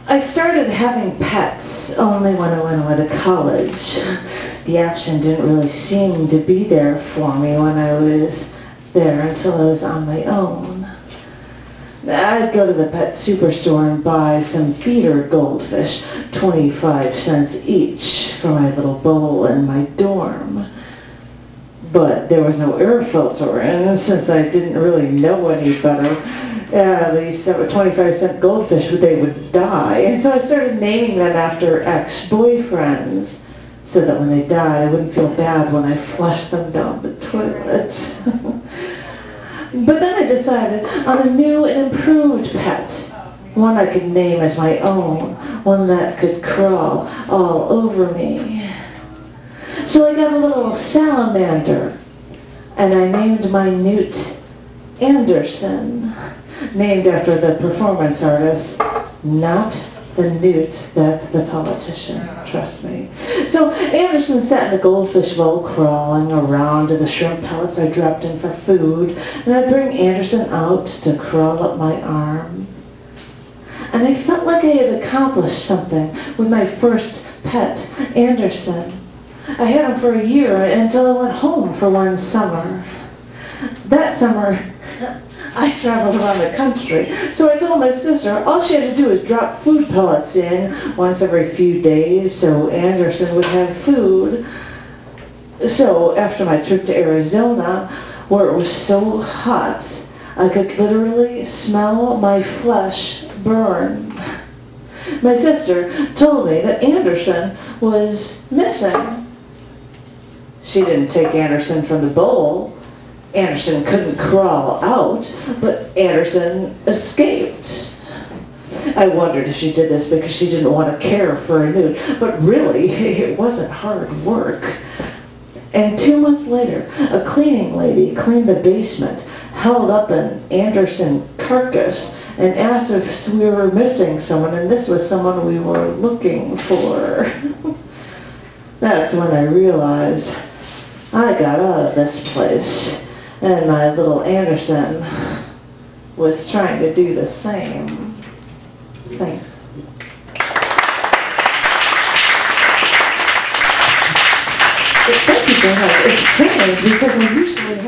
I started having pets only when I went away to college. The action didn't really seem to be there for me when I was there until I was on my own. I'd go to the pet superstore and buy some feeder goldfish, 25 cents each, for my little bowl in my dorm. But there was no air filter, and since I didn't really know any better, these 25-cent goldfish, they would die. And so I started naming them after ex-boyfriends, so that when they died, I wouldn't feel bad when I flushed them down the toilet. But then I decided on a new and improved pet, one I could name as my own, one that could crawl all over me. So I got a little salamander, and I named my newt Anderson, named after the performance artist, not the newt, that's the politician, trust me. So Anderson sat in the goldfish bowl crawling around to the shrimp pellets I dropped in for food, and I'd bring Anderson out to crawl up my arm. And I felt like I had accomplished something with my first pet, Anderson. I had him for a year until I went home for one summer. That summer, I traveled around the country, so I told my sister all she had to do was drop food pellets in once every few days so Anderson would have food. So after my trip to Arizona, where it was so hot, I could literally smell my flesh burn. My sister told me that Anderson was missing. She didn't take Anderson from the bowl. Anderson couldn't crawl out, but Anderson escaped. I wondered if she did this because she didn't want to care for a newt, but really, it wasn't hard work. And 2 months later, a cleaning lady cleaned the basement, held up an Anderson carcass, and asked if we were missing someone, and this was someone we were looking for. That's when I realized I got out of this place. And my little Anderson was trying to do the same. Thanks. Thank you so much. It's strange because I usually have